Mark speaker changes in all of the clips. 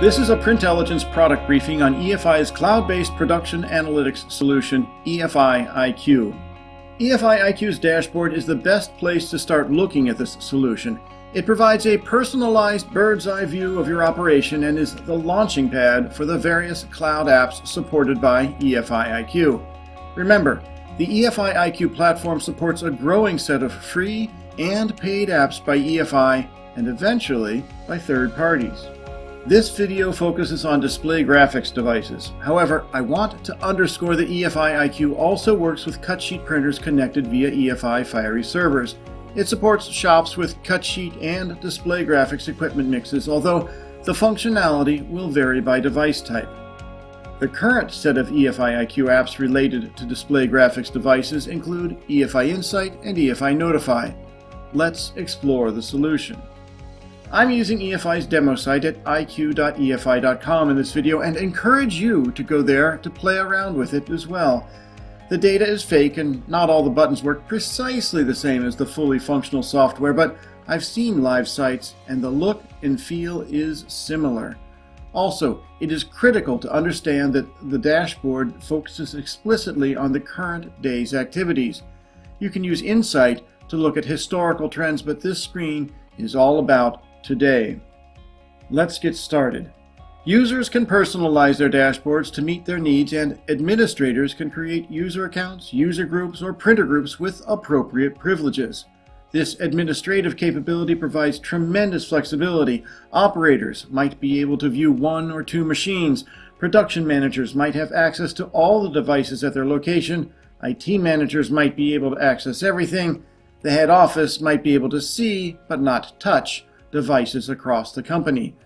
Speaker 1: This is a Printelligence product briefing on EFI's cloud-based production analytics solution, EFI IQ. EFI IQ's dashboard is the best place to start looking at this solution. It provides a personalized bird's-eye view of your operation and is the launching pad for the various cloud apps supported by EFI IQ. Remember, the EFI IQ platform supports a growing set of free and paid apps by EFI and eventually by third parties. This video focuses on display graphics devices. However, I want to underscore that EFI IQ also works with cutsheet printers connected via EFI Fiery servers. It supports shops with cutsheet and display graphics equipment mixes, although the functionality will vary by device type. The current set of EFI IQ apps related to display graphics devices include EFI Insite and EFI Notify. Let's explore the solution. I'm using EFI's demo site at iq.efi.com in this video and encourage you to go there to play around with it as well. The data is fake and not all the buttons work precisely the same as the fully functional software, but I've seen live sites and the look and feel is similar. Also, it is critical to understand that the dashboard focuses explicitly on the current day's activities. You can use Insight to look at historical trends, but this screen is all about today. Let's get started. Users can personalize their dashboards to meet their needs, and administrators can create user accounts, user groups, or printer groups with appropriate privileges. This administrative capability provides tremendous flexibility. Operators might be able to view one or two machines. Production managers might have access to all the devices at their location. IT managers might be able to access everything. The head office might be able to see, but not touch, devices across the company.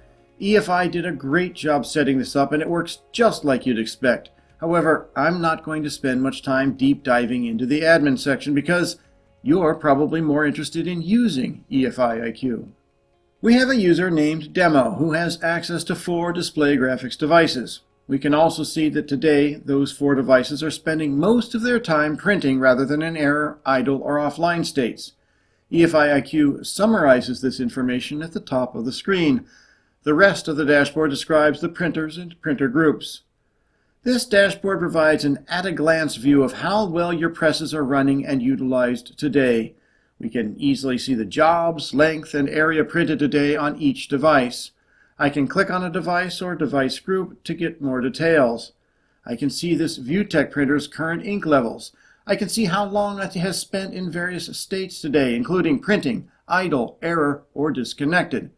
Speaker 1: EFI did a great job setting this up, and it works just like you'd expect. However, I'm not going to spend much time deep diving into the admin section because you're probably more interested in using EFI IQ. We have a user named Demo who has access to 4 display graphics devices. We can also see that today those 4 devices are spending most of their time printing rather than in error, idle, or offline states. EFI IQ summarizes this information at the top of the screen. The rest of the dashboard describes the printers and printer groups. This dashboard provides an at-a-glance view of how well your presses are running and utilized today. We can easily see the jobs, length, and area printed today on each device. I can click on a device or device group to get more details. I can see this ViewTech printer's current ink levels. I can see how long it has spent in various states today, including printing, idle, error, or disconnected.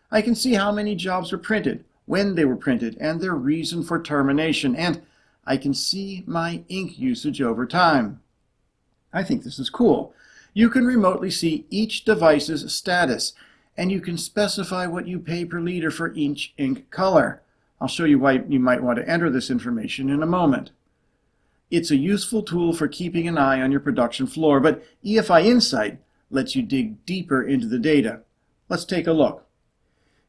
Speaker 1: I can see how many jobs were printed, when they were printed, and their reason for termination, and I can see my ink usage over time. I think this is cool. You can remotely see each device's status, and you can specify what you pay per liter for each ink color. I'll show you why you might want to enter this information in a moment. It's a useful tool for keeping an eye on your production floor, but EFI Insight lets you dig deeper into the data. Let's take a look.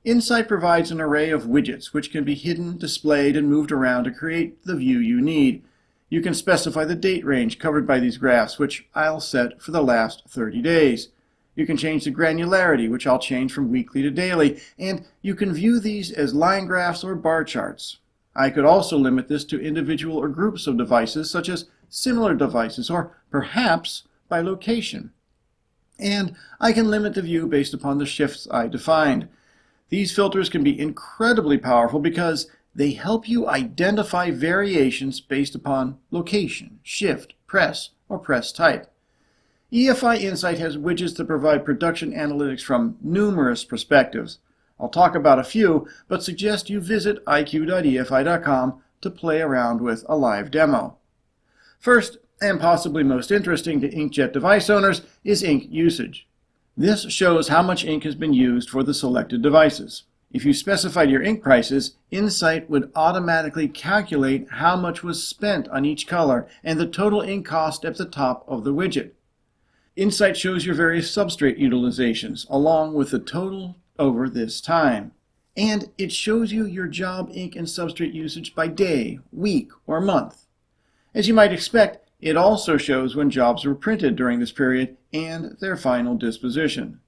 Speaker 1: Insight provides an array of widgets which can be hidden, displayed, and moved around to create the view you need. You can specify the date range covered by these graphs, which I'll set for the last 30 days. You can change the granularity, which I'll change from weekly to daily, and you can view these as line graphs or bar charts. I could also limit this to individual or groups of devices, such as similar devices, or perhaps by location. And I can limit the view based upon the shifts I defined. These filters can be incredibly powerful because they help you identify variations based upon location, shift, press, or press type. EFI Insight has widgets that provide production analytics from numerous perspectives. I'll talk about a few, but suggest you visit iq.efi.com to play around with a live demo. First, and possibly most interesting to inkjet device owners, is ink usage. This shows how much ink has been used for the selected devices. If you specified your ink prices, Insight would automatically calculate how much was spent on each color and the total ink cost at the top of the widget. Insight shows your various substrate utilizations, along with the total over this time. And it shows you your job ink and substrate usage by day, week, or month. As you might expect, it also shows when jobs were printed during this period and their final disposition.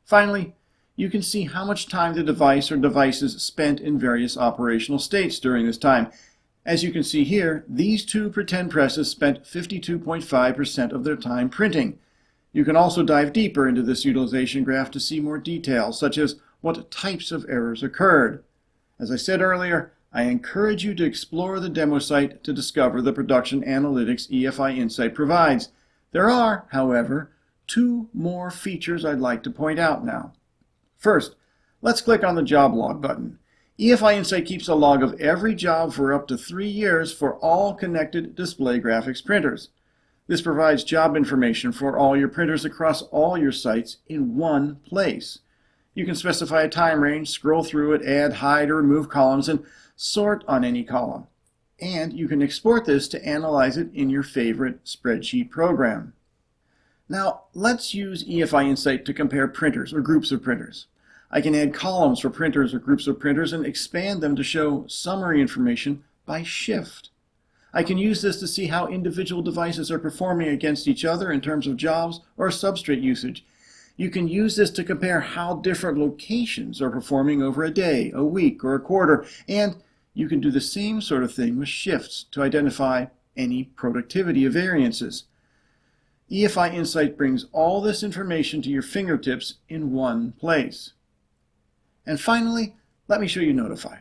Speaker 1: Finally, You can see how much time the device or devices spent in various operational states during this time. As you can see here, these two pretend presses spent 52.5% of their time printing. You can also dive deeper into this utilization graph to see more details, such as what types of errors occurred. As I said earlier, I encourage you to explore the demo site to discover the production analytics EFI Insight provides. There are, however, two more features I'd like to point out now. First, let's click on the Job Log button. EFI Insight keeps a log of every job for up to 3 years for all connected display graphics printers. This provides job information for all your printers across all your sites in one place. You can specify a time range, scroll through it, add, hide, or remove columns, and sort on any column. And you can export this to analyze it in your favorite spreadsheet program. Now, let's use EFI Insight to compare printers or groups of printers. I can add columns for printers or groups of printers and expand them to show summary information by shift. I can use this to see how individual devices are performing against each other in terms of jobs or substrate usage. You can use this to compare how different locations are performing over a day, a week, or a quarter, and you can do the same sort of thing with shifts to identify any productivity variances. EFI Insight brings all this information to your fingertips in one place. And finally, let me show you Notify.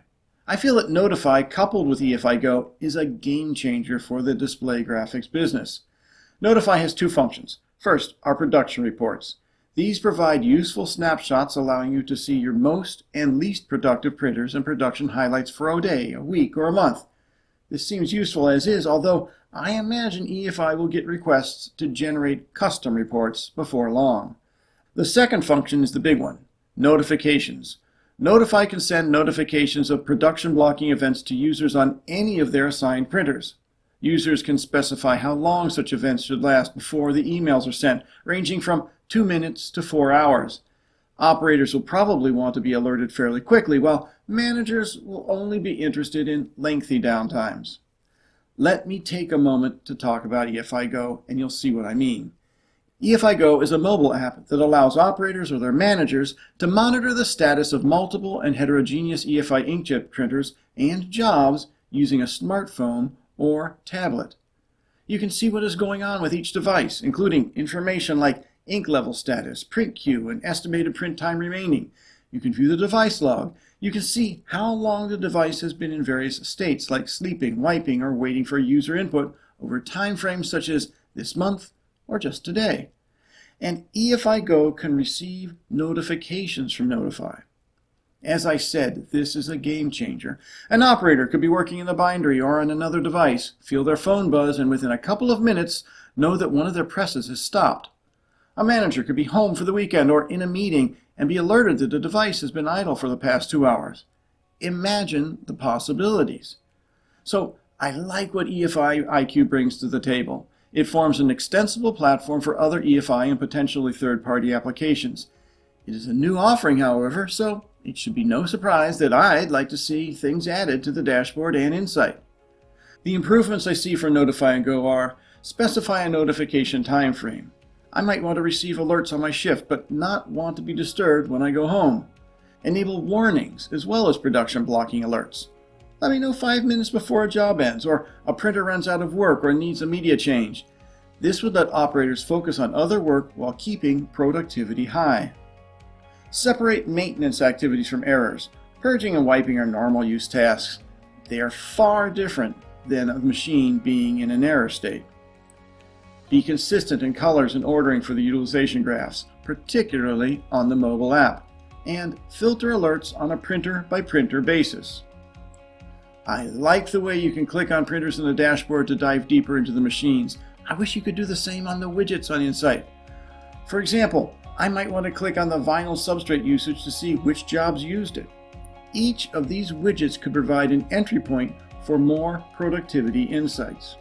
Speaker 1: I feel that Notify coupled with EFI Go is a game changer for the display graphics business. Notify has two functions. First, our production reports. These provide useful snapshots allowing you to see your most and least productive printers and production highlights for a day, a week, or a month. This seems useful as is, although I imagine EFI will get requests to generate custom reports before long. The second function is the big one, notifications. Notify can send notifications of production blocking events to users on any of their assigned printers. Users can specify how long such events should last before the emails are sent, ranging from 2 minutes to 4 hours. Operators will probably want to be alerted fairly quickly, while managers will only be interested in lengthy downtimes. Let me take a moment to talk about EFI Go, and you'll see what I mean. EFI Go is a mobile app that allows operators or their managers to monitor the status of multiple and heterogeneous EFI inkjet printers and jobs using a smartphone or tablet. You can see what is going on with each device, including information like ink level status, print queue, and estimated print time remaining. You can view the device log. You can see how long the device has been in various states like sleeping, wiping, or waiting for user input over time frames such as this month or just today. And EFI Go can receive notifications from Notify. As I said, this is a game changer. An operator could be working in the bindery or on another device, feel their phone buzz, and within a couple of minutes know that one of their presses has stopped. A manager could be home for the weekend or in a meeting and be alerted that the device has been idle for the past 2 hours. Imagine the possibilities. So I like what EFI IQ brings to the table. It forms an extensible platform for other EFI and potentially third-party applications. It is a new offering, however, so it should be no surprise that I'd like to see things added to the dashboard and Insight. The improvements I see for Notify and Go are specify a notification time frame. I might want to receive alerts on my shift, but not want to be disturbed when I go home. Enable warnings as well as production blocking alerts. Let me know 5 minutes before a job ends, or a printer runs out of work or needs a media change. This would let operators focus on other work while keeping productivity high. Separate maintenance activities from errors. Purging and wiping are normal use tasks. They are far different than a machine being in an error state. Be consistent in colors and ordering for the utilization graphs, particularly on the mobile app, and filter alerts on a printer-by-printer basis. I like the way you can click on printers in the dashboard to dive deeper into the machines. I wish you could do the same on the widgets on Insight. For example, I might want to click on the vinyl substrate usage to see which jobs used it. Each of these widgets could provide an entry point for more productivity insights.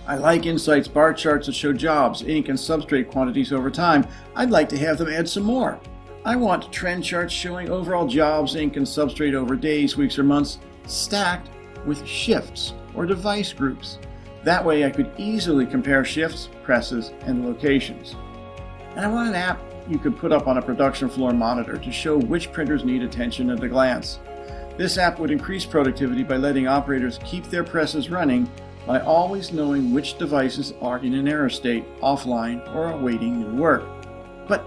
Speaker 1: I like Insight's bar charts that show jobs, ink, and substrate quantities over time. I'd like to have them add some more. I want trend charts showing overall jobs, ink, and substrate over days, weeks, or months, stacked with shifts or device groups. That way I could easily compare shifts, presses, and locations. And I want an app you could put up on a production floor monitor to show which printers need attention at a glance. This app would increase productivity by letting operators keep their presses running by always knowing which devices are in an error state, offline, or awaiting new work. But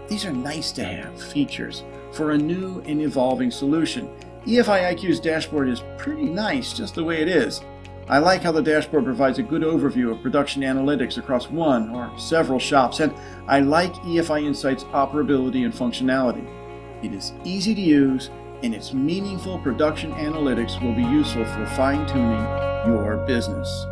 Speaker 1: these are nice-to-have features for a new and evolving solution. EFI IQ's dashboard is pretty nice just the way it is. I like how the dashboard provides a good overview of production analytics across one or several shops, and I like EFI Insight's operability and functionality. It is easy to use, and its meaningful production analytics will be useful for fine-tuning your business.